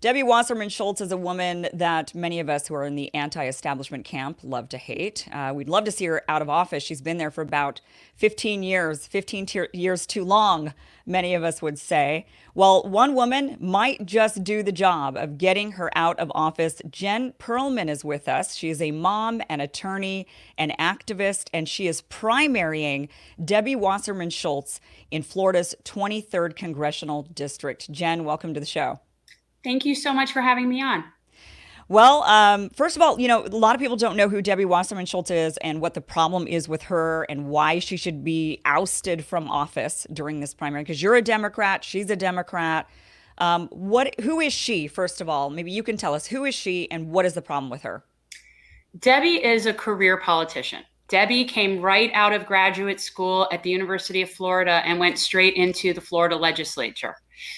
Debbie Wasserman Schultz is a woman that many of us who are in the anti-establishment camp love to hate. We'd love to see her out of office. She's been there for about 15 years, 15 years too long, many of us would say. Well, one woman might just do the job of getting her out of office. Jen Perelman is with us. She is a mom, an attorney, an activist, and she is primarying Debbie Wasserman Schultz in Florida's 23rd Congressional District. Jen, welcome to the show. Thank you so much for having me on. Well, first of all, a lot of people don't know who Debbie Wasserman Schultz is and what the problem is with her and why she should be ousted from office during this primary. Because you're a Democrat, she's a Democrat. Who is she, first of all? Maybe you can tell us, who is she and what is the problem with her? Debbie is a career politician. Debbie came right out of graduate school at the University of Florida and went straight into the Florida legislature.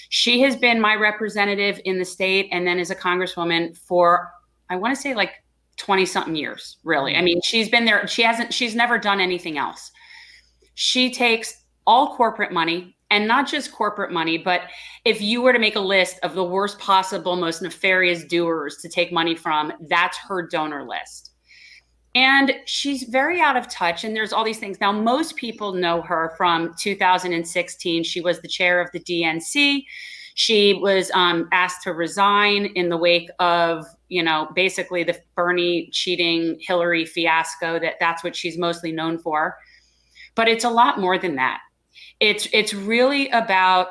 She has been my representative in the state and then as a congresswoman for, I want to say like 20 something years, really. I mean, she's been there. She's never done anything else. She takes all corporate money, and not just corporate money, but if you were to make a list of the worst possible, most nefarious doers to take money from, that's her donor list. And she's very out of touch. And there's all these things. Now, most people know her from 2016. She was the chair of the DNC. She was asked to resign in the wake of, basically the Bernie cheating Hillary fiasco. That's what she's mostly known for. But it's a lot more than that. It's really about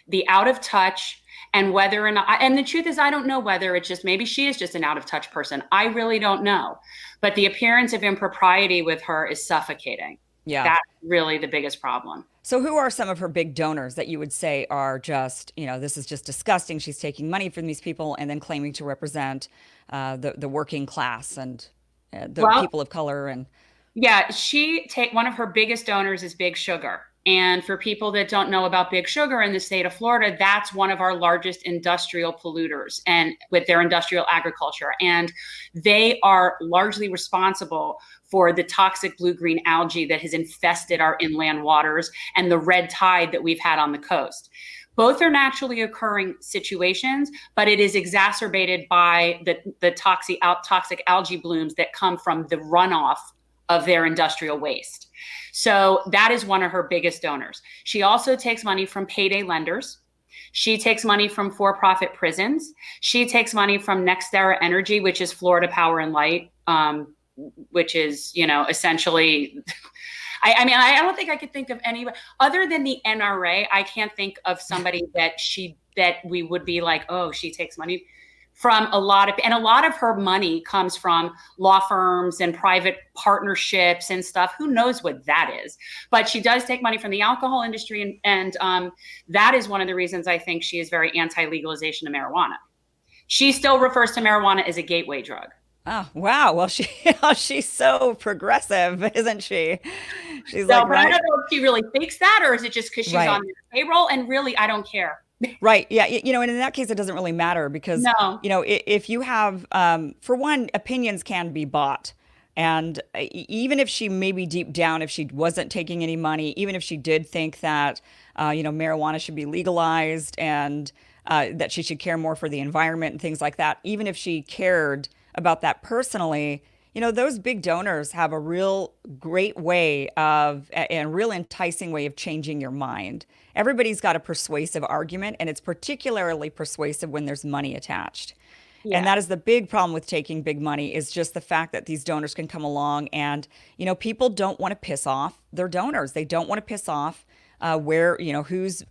the out of touch and whether or not, and the truth is, I don't know whether it's just, maybe she is just an out of touch person. I really don't know. But the appearance of impropriety with her is suffocating. Yeah. That's really the biggest problem. So who are some of her big donors that you would say are just, this is just disgusting. She's taking money from these people and then claiming to represent the working class and the people of color. And yeah, one of her biggest donors is Big Sugar. And for people that don't know about Big Sugar in the state of Florida, that's one of our largest industrial polluters and with their industrial agriculture. And they are largely responsible for the toxic blue-green algae that has infested our inland waters and the red tide that we've had on the coast. Both are naturally occurring situations, but it is exacerbated by the toxic algae blooms that come from the runoff of their industrial waste. So that is one of her biggest donors. She also takes money from payday lenders. She takes money from for-profit prisons. She takes money from NextEra Energy, which is Florida Power and Light, which is, essentially, I mean, I don't think I could think of anybody other than the NRA. I can't think of somebody that we would be like, oh, she takes money from a lot of her money comes from law firms and private partnerships and stuff. Who knows what that is? But she does take money from the alcohol industry. And that is one of the reasons I think she is very anti-legalization of marijuana. She still refers to marijuana as a gateway drug. oh, wow. Well, she's so progressive, isn't she? She's So, like, but I right. don't know if she really thinks that, or is it just because she's Right. on the payroll? And really, I don't care. Right. Yeah. And in that case, it doesn't really matter because, No. if you have, for one, opinions can be bought. And even if she maybe deep down, if she wasn't taking any money, even if she did think that, marijuana should be legalized and that she should care more for the environment and things like that, even if she cared about that personally, those big donors have a real great way and a real enticing way of changing your mind. Everybody's got a persuasive argument, and it's particularly persuasive when there's money attached. Yeah. And that is the big problem with taking big money is just the fact that these donors can come along and, people don't want to piss off their donors. They don't want to piss off who's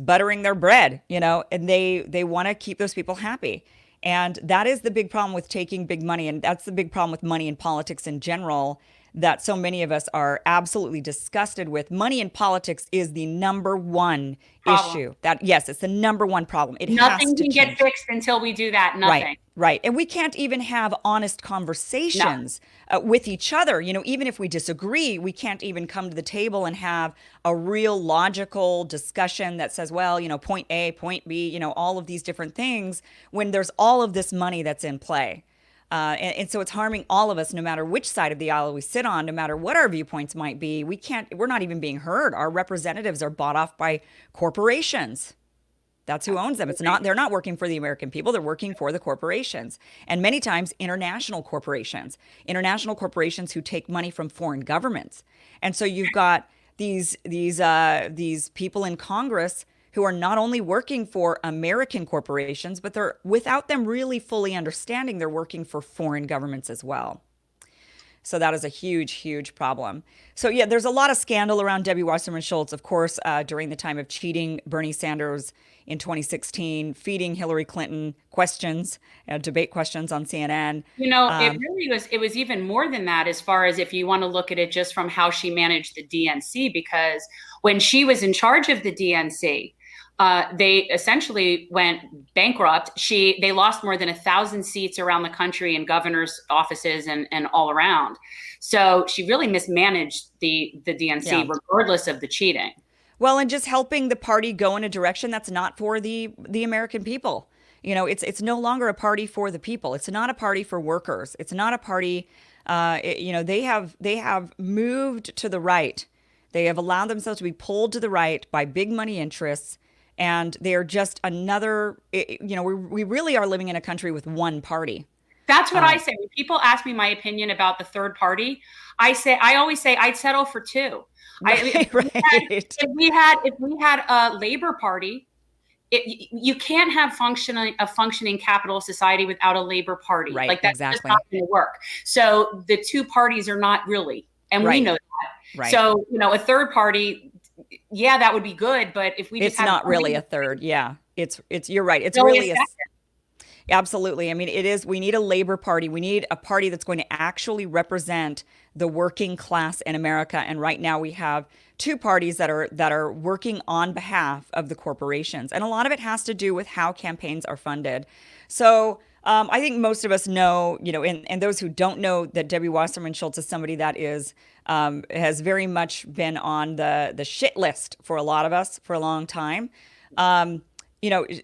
buttering their bread, and they want to keep those people happy. And that is the big problem with taking big money. And that's the big problem with money in politics in general that so many of us are absolutely disgusted with. Money in politics is the number one Problem. issue. Yes, it's the number one problem. It has Nothing to can get change. fixed until we do that. Nothing. Right, right. And we can't even have honest conversations with each other. Even if we disagree, we can't even come to the table and have a real logical discussion that says, well, point A, point B, all of these different things when there's all of this money that's in play. And so it's harming all of us, no matter which side of the aisle we sit on, no matter what our viewpoints might be. We're not even being heard. Our representatives are bought off by corporations. That's who owns them. They're not working for the American people. They're working for the corporations, and many times international corporations who take money from foreign governments. And so you've got these people in Congress who are not only working for American corporations, but they're, without them really fully understanding, they're working for foreign governments as well. So that is a huge, huge problem. So yeah, there's a lot of scandal around Debbie Wasserman Schultz, of course, during the time of cheating Bernie Sanders in 2016, feeding Hillary Clinton questions, debate questions on CNN. It was even more than that, as far as if you want to look at it just from how she managed the DNC, because when she was in charge of the DNC, they essentially went bankrupt. They lost more than 1,000 seats around the country in governor's offices and all around. So she really mismanaged the DNC, regardless of the cheating. Well, and just helping the party go in a direction that's not for the American people. It's no longer a party for the people. It's not a party for workers. It's not a party. They have moved to the right. They have allowed themselves to be pulled to the right by big money interests. And they are just another, we really are living in a country with one party. That's what I say. When people ask me my opinion about the third party, I always say I'd settle for two. If we had a Labor Party, you can't have a functioning capitalist society without a Labor Party. Right, like that's exactly. just not going to work. So the two parties are not really, and we know that. Right. So a third party. Yeah, that would be good, but if we just it's not really a third. Yeah, it's you're right. It's really absolutely. I mean, it is. We need a Labor Party. We need a party that's going to actually represent the working class in America. And right now we have two parties that are working on behalf of the corporations, and a lot of it has to do with how campaigns are funded. So I think most of us know, and those who don't know, that Debbie Wasserman Schultz is somebody that has very much been on the shit list for a lot of us for a long time.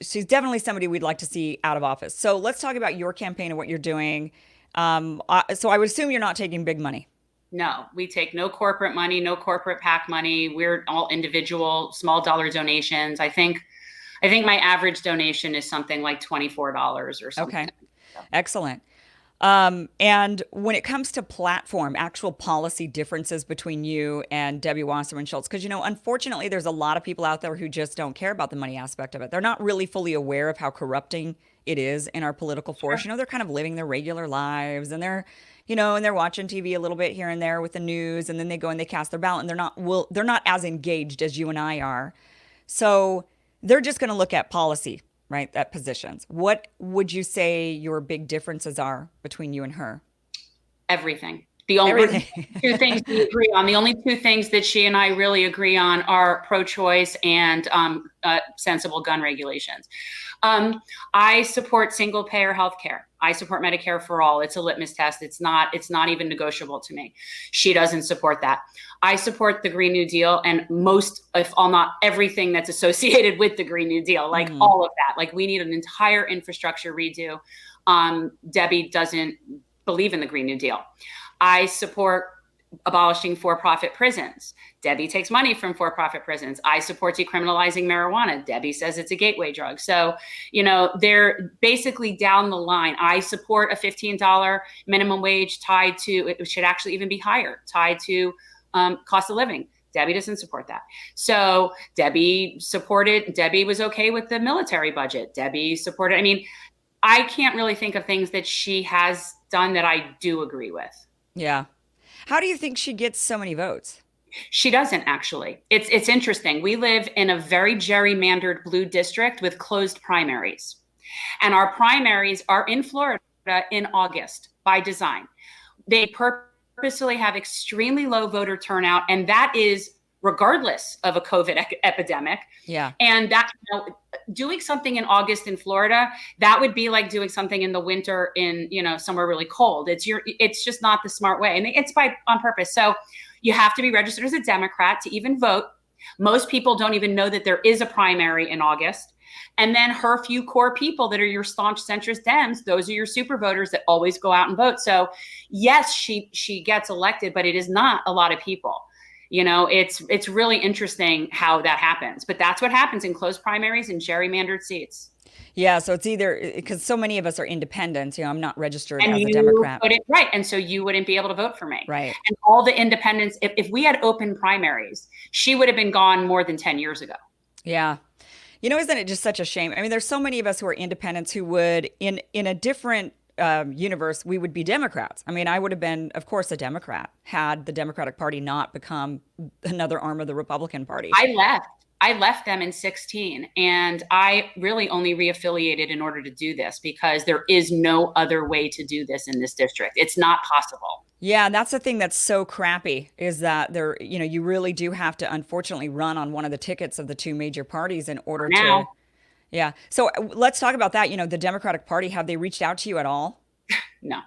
She's definitely somebody we'd like to see out of office. So let's talk about your campaign and what you're doing. So I would assume you're not taking big money. No, we take no corporate money, no corporate PAC money. We're all individual, small dollar donations. I think my average donation is something like $24 or something. Okay, excellent. And when it comes to platform, actual policy differences between you and Debbie Wasserman Schultz, because, unfortunately, there's a lot of people out there who just don't care about the money aspect of it. They're not really fully aware of how corrupting it is in our political force. Sure. They're kind of living their regular lives, and they're watching TV a little bit here and there with the news, and then they go and they cast their ballot, and they're not as engaged as you and I are. So they're just going to look at policy, right? At positions. What would you say your big differences are between you and her? Everything. The only two things we agree on, the only two things that she and I really agree on are pro-choice and sensible gun regulations. I support single-payer healthcare. I support Medicare for all. It's a litmus test. It's not even negotiable to me. She doesn't support that. I support the Green New Deal and most, if all not everything that's associated with the Green New Deal, like all of that. Like, we need an entire infrastructure redo. Debbie doesn't believe in the Green New Deal. I support abolishing for-profit prisons. Debbie takes money from for-profit prisons. I support decriminalizing marijuana. Debbie says it's a gateway drug. So, they're basically down the line. I support a $15 minimum wage tied to, it should actually even be higher, tied to cost of living. Debbie doesn't support that. So Debbie was okay with the military budget. Debbie supported, I can't really think of things that she has done that I do agree with. Yeah. How do you think she gets so many votes? She doesn't, actually. It's interesting. We live in a very gerrymandered blue district with closed primaries. And our primaries are in Florida in August by design. They purposely have extremely low voter turnout, and that is regardless of a COVID epidemic. Yeah. And that, doing something in August in Florida, that would be like doing something in the winter in, somewhere really cold. It's just not the smart way. And it's on purpose. So you have to be registered as a Democrat to even vote. Most people don't even know that there is a primary in August. And then her few core people that are your staunch centrist Dems, those are your super voters that always go out and vote. So yes, she gets elected, but it is not a lot of people. It's really interesting how that happens, but that's what happens in closed primaries and gerrymandered seats. Yeah, so it's either because so many of us are independents, I'm not registered And as a you Democrat. put it right. And so you wouldn't be able to vote for me. Right. And all the independents, if we had open primaries, she would have been gone more than 10 years ago. Yeah. Isn't it just such a shame? I mean, there's so many of us who are independents who would, in a different universe, we would be Democrats. I mean, I would have been, of course, a Democrat had the Democratic Party not become another arm of the Republican Party. I left them in 2016, and I really only reaffiliated in order to do this because there is no other way to do this in this district. It's not possible. Yeah, that's the thing that's so crappy is that you really do have to unfortunately run on one of the tickets of the two major parties in order to. Yeah. So let's talk about that. The Democratic Party, have they reached out to you at all? No.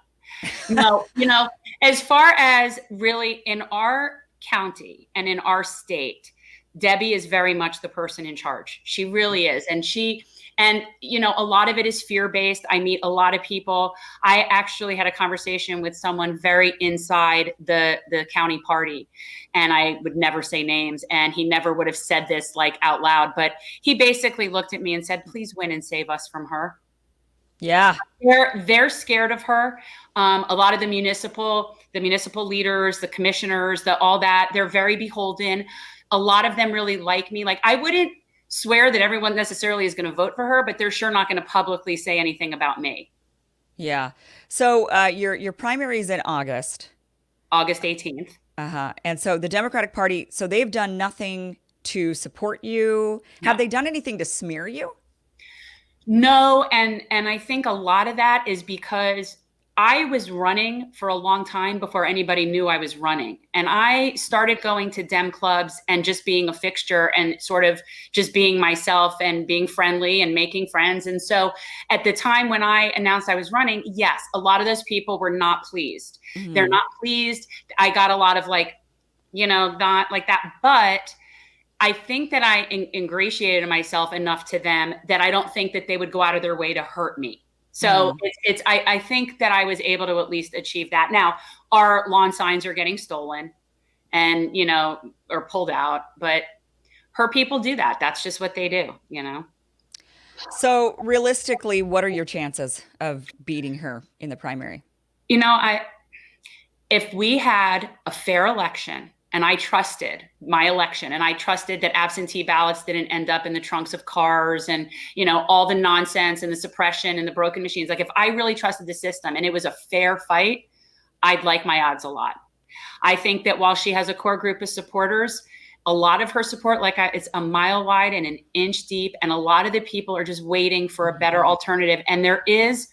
No, as far as really in our county and in our state, Debbie is very much the person in charge. She really is. And a lot of it is fear-based. I meet a lot of people. I actually had a conversation with someone very inside the county party, and I would never say names, and he never would have said this like out loud, but he basically looked at me and said, please win and save us from her. Yeah. They're scared of her. A lot of the municipal leaders, the commissioners, all that, they're very beholden. A lot of them really like me. Like, I wouldn't swear that everyone necessarily is going to vote for her, but they're sure not going to publicly say anything about me. Yeah. So your primary is in August 18th. And so the Democratic Party, so they've done nothing to support you. No. Have they done anything to smear you? No, and I think a lot of that is because I was running for a long time before anybody knew I was running. And I started going to Dem clubs and just being a fixture and sort of just being myself and being friendly and making friends. And so at the time when I announced I was running, yes, a lot of those people were not pleased. Mm-hmm. They're not pleased. I got a lot of not like that. But I think that I ingratiated myself enough to them that I don't think that they would go out of their way to hurt me. So I think that I was able to at least achieve that. Now, our lawn signs are getting stolen and, or pulled out, but her people do that. That's just what they do, So realistically, what are your chances of beating her in the primary? If we had a fair election, and I trusted my election, and I trusted that absentee ballots didn't end up in the trunks of cars and, all the nonsense and the suppression and the broken machines. Like, if I really trusted the system and it was a fair fight, I'd like my odds a lot. I think that while she has a core group of supporters, a lot of her support, it's a mile wide and an inch deep. And a lot of the people are just waiting for a better alternative. And there is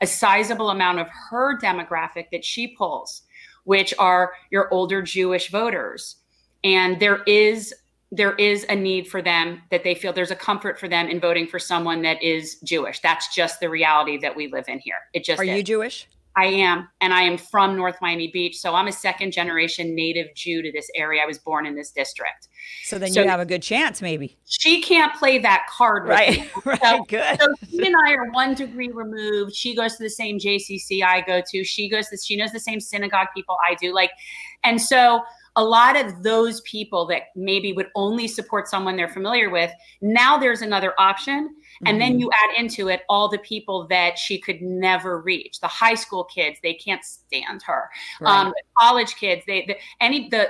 a sizable amount of her demographic that she pulls, which are your older Jewish voters. And there is a need for them, that they feel there's a comfort for them in voting for someone that is Jewish. That's just the reality that we live in here. It just is. Are you Jewish? I am. And I am from North Miami Beach. So I'm a second generation native Jew to this area. I was born in this district. So then you have a good chance, maybe. She can't play that card with right. me. Right, good. So she and I are 1 degree removed. She goes to the same JCC I go to. She knows the same synagogue people I do. And so a lot of those people that maybe would only support someone they're familiar with, now there's another option. And then you add into it all the people that she could never reach. The high school kids, they can't stand her. Right. The college kids,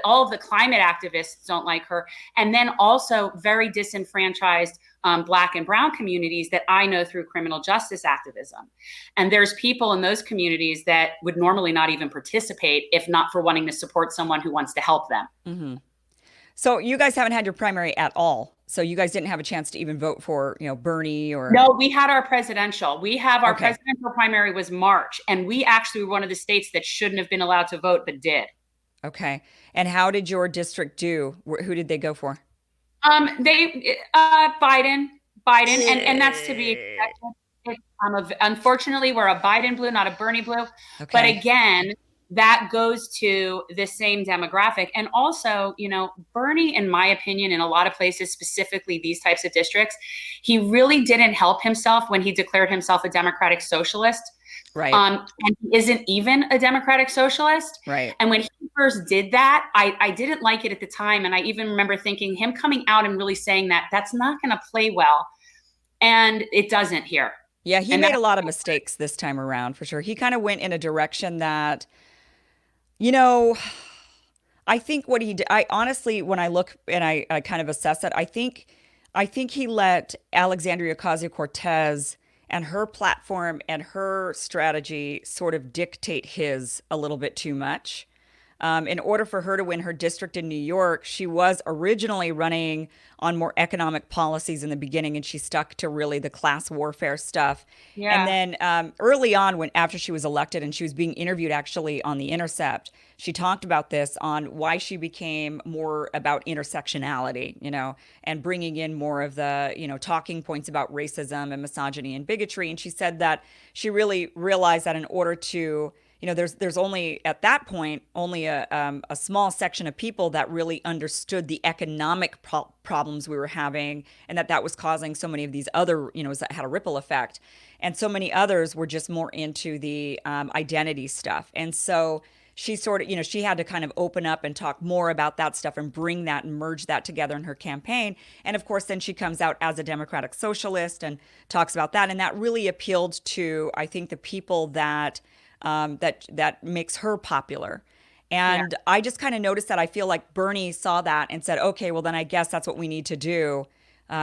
all of the climate activists don't like her. And then also very disenfranchised Black and brown communities that I know through criminal justice activism. And there's people in those communities that would normally not even participate if not for wanting to support someone who wants to help them. Mm-hmm. So you guys haven't had your primary at all. So you guys didn't have a chance to even vote for, Bernie or... No, we had our presidential. Presidential primary was March. And we actually were one of the states that shouldn't have been allowed to vote, but did. Okay. And how did your district do? Who did they go for? Biden, and that's to be expected. Unfortunately, we're a Biden blue, not a Bernie blue. Okay. But again, that goes to the same demographic. And also, Bernie, in my opinion, in a lot of places, specifically these types of districts, he really didn't help himself when he declared himself a democratic socialist. Right. And he isn't even a democratic socialist. Right. And when he first did that, I didn't like it at the time. And I even remember thinking him coming out and really saying that that's not going to play well. And it doesn't here. Yeah, he And made a lot of mistakes this time around, for sure. He kind of went in a direction that, you know, I think what he did, I honestly, when I look and I kind of assess it, I think he let Alexandria Ocasio-Cortez and her platform and her strategy sort of dictate his a little bit too much. In order for her to win her district in New York, she was originally running on more economic policies in the beginning, and she stuck to really the class warfare stuff. Yeah. And then early on, when after she was elected and she was being interviewed actually on The Intercept, she talked about this on why she became more about intersectionality, you know, and bringing in more of the, you know, talking points about racism and misogyny and bigotry. And she said that she really realized that in order to, you know, there's only at that point only a small section of people that really understood the economic problems we were having, and that was causing so many of these other, you know, that had a ripple effect, and so many others were just more into the identity stuff. And so she sort of, you know, she had to kind of open up and talk more about that stuff and bring that and merge that together in her campaign. And of course, then she comes out as a democratic socialist and talks about that, and that really appealed to, I think, the people that that makes her popular. And yeah. I just kind of noticed that. I feel like Bernie saw that and said, okay, well, then I guess that's what we need to do.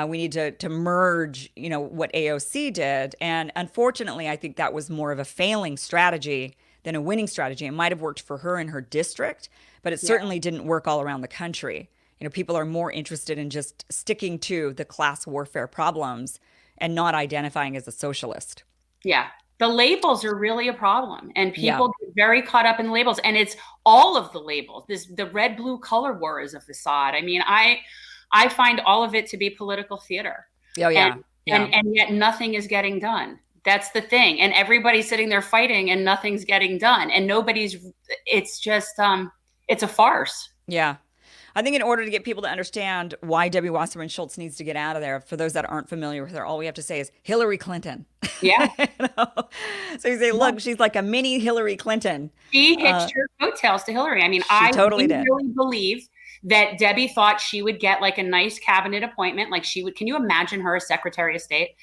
We need to merge, you know, what AOC did. And unfortunately, I think that was more of a failing strategy than a winning strategy. It might have worked for her in her district, but it certainly didn't work all around the country. You know, people are more interested in just sticking to the class warfare problems and not identifying as a socialist. Yeah. The labels are really a problem, and people get very caught up in the labels, and it's all of the labels. The red blue color war is a facade. I mean, I find all of it to be political theater. Oh yeah. And yet nothing is getting done. That's the thing. And everybody's sitting there fighting and nothing's getting done. And it's just it's a farce. Yeah. I think in order to get people to understand why Debbie Wasserman Schultz needs to get out of there, for those that aren't familiar with her, all we have to say is Hillary Clinton. Yeah. You know? So you say, look, she's like a mini Hillary Clinton. She hitched her coattails to Hillary. I mean, I totally really believe that Debbie thought she would get like a nice cabinet appointment. Like she would, can you imagine her as Secretary of State?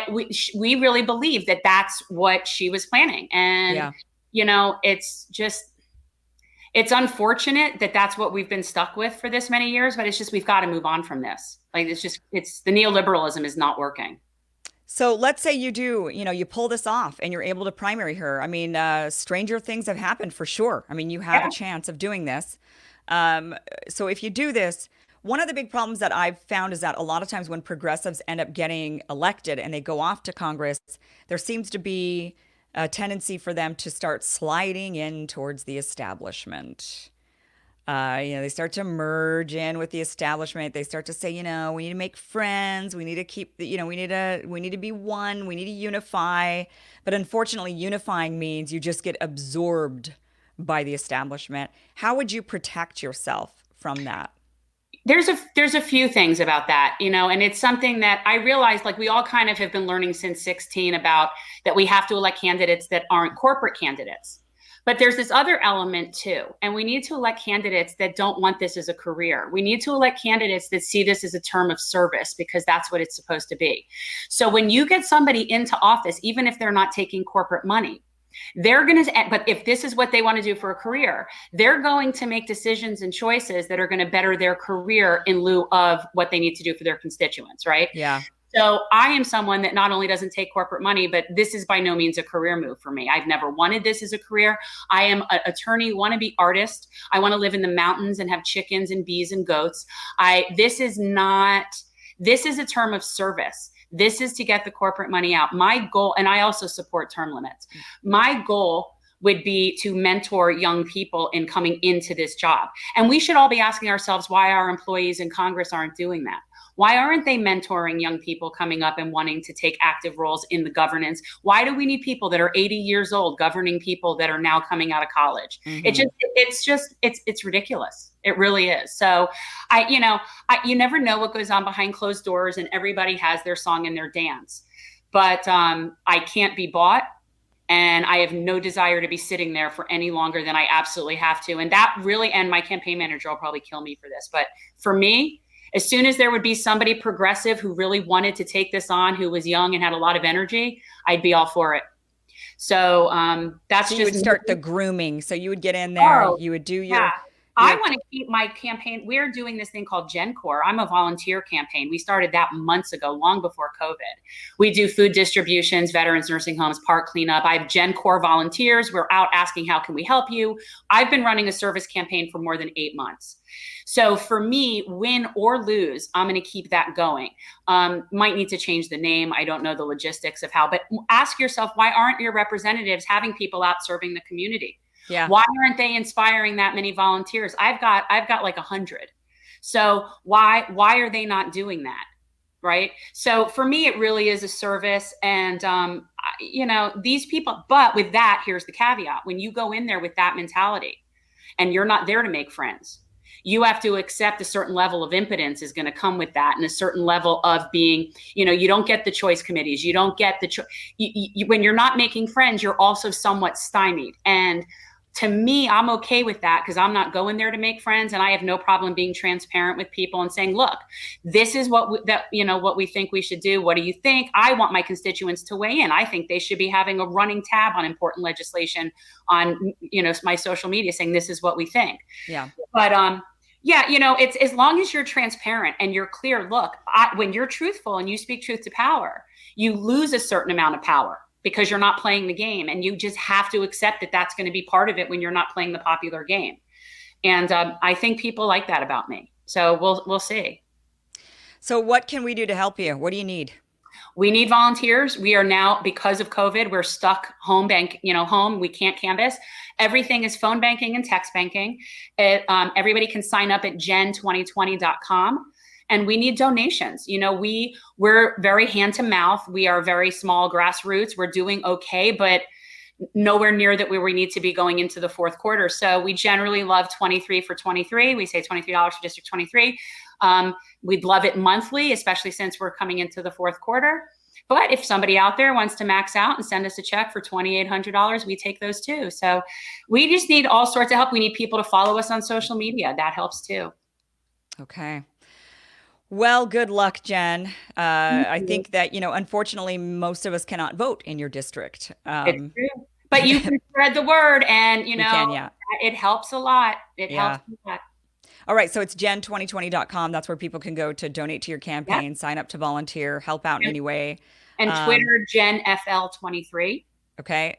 We really believe that that's what she was planning. And, you know, it's unfortunate that that's what we've been stuck with for this many years, but it's just, we've got to move on from this. Like, it's the neoliberalism is not working. So let's say you do, you know, you pull this off and you're able to primary her. I mean, stranger things have happened for sure. I mean, you have a chance of doing this. So if you do this, one of the big problems that I've found is that a lot of times when progressives end up getting elected and they go off to Congress, there seems to be a tendency for them to start sliding in towards the establishment. You know, they start to merge in with the establishment. They start to say, you know, we need to make friends. We need to keep, you know, we need to be one. We need to unify. But unfortunately, unifying means you just get absorbed by the establishment. How would you protect yourself from that? There's a few things about that, you know, and it's something that I realized, like, we all kind of have been learning since 16 about that we have to elect candidates that aren't corporate candidates. But there's this other element too, and we need to elect candidates that don't want this as a career. We need to elect candidates that see this as a term of service, because that's what it's supposed to be. So when you get somebody into office, even if they're not taking corporate money, but if this is what they want to do for a career, they're going to make decisions and choices that are going to better their career in lieu of what they need to do for their constituents, right? Yeah. So I am someone that not only doesn't take corporate money, but this is by no means a career move for me. I've never wanted this as a career. I am an attorney, wannabe artist. I want to live in the mountains and have chickens and bees and goats. This is a term of service. This is to get the corporate money out. My goal, and I also support term limits. My goal would be to mentor young people in coming into this job. And we should all be asking ourselves why our employees in Congress aren't doing that. Why aren't they mentoring young people coming up and wanting to take active roles in the governance? Why do we need people that are 80 years old governing people that are now coming out of college? Mm-hmm. It's ridiculous. It really is. So you never know what goes on behind closed doors, and everybody has their song and their dance, but I can't be bought. And I have no desire to be sitting there for any longer than I absolutely have to. And that really, and my campaign manager will probably kill me for this, but for me, as soon as there would be somebody progressive who really wanted to take this on, who was young and had a lot of energy, I'd be all for it. So that's So just you would start the grooming. So you would get in there, you would do your I want to keep my campaign. We're doing this thing called Gen Core. I'm a volunteer campaign. We started that months ago, long before COVID. We do food distributions, veterans nursing homes, park cleanup. I have Gen Core volunteers. We're out asking, how can we help you? I've been running a service campaign for more than 8 months. So for me, win or lose, I'm going to keep that going. Might need to change the name. I don't know the logistics of how, but ask yourself, why aren't your representatives having people out serving the community? Yeah. Why aren't they inspiring that many volunteers? I've got like 100. So why are they not doing that? Right. So for me, it really is a service. And, these people, but with that, here's the caveat. When you go in there with that mentality and you're not there to make friends, you have to accept a certain level of impotence is going to come with that, and a certain level of being, you don't get the choice committees. You don't get when you're not making friends, you're also somewhat stymied. And to me, I'm okay with that because I'm not going there to make friends, and I have no problem being transparent with people and saying, look, this is what we think we should do. What do you think? I want my constituents to weigh in. I think they should be having a running tab on important legislation on, my social media saying this is what we think. Yeah. But it's as long as you're transparent and you're clear. Look, when you're truthful and you speak truth to power, you lose a certain amount of power, because you're not playing the game, and you just have to accept that that's going to be part of it when you're not playing the popular game. And I think people like that about me. So we'll see. So what can we do to help you? What do you need? We need volunteers. We are now, because of COVID, we're stuck home. We can't canvass. Everything is phone banking and text banking. Everybody can sign up at gen2020.com. And we need donations. We're very hand to mouth. We are very small grassroots. We're doing okay, but nowhere near that where we need to be going into the fourth quarter. So we generally love 23 for 23. We say $23 for District 23. We'd love it monthly, especially since we're coming into the fourth quarter. But if somebody out there wants to max out and send us a check for $2,800, we take those too. So we just need all sorts of help. We need people to follow us on social media. That helps too. Okay. Well, good luck, Jen. I think that, unfortunately, most of us cannot vote in your district. It's true. But you can spread the word, and, yeah. It helps a lot. It helps a lot. All right. So it's gen2020.com. That's where people can go to donate to your campaign, sign up to volunteer, help out in any way. And Twitter, GenFL23. Okay.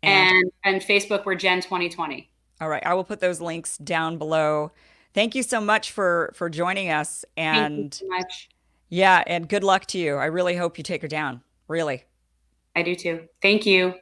And Facebook, we're Gen2020. All right. I will put those links down below. Thank you so much for joining us. And thank you so much. Yeah, and good luck to you. I really hope you take her down. Really. I do too. Thank you.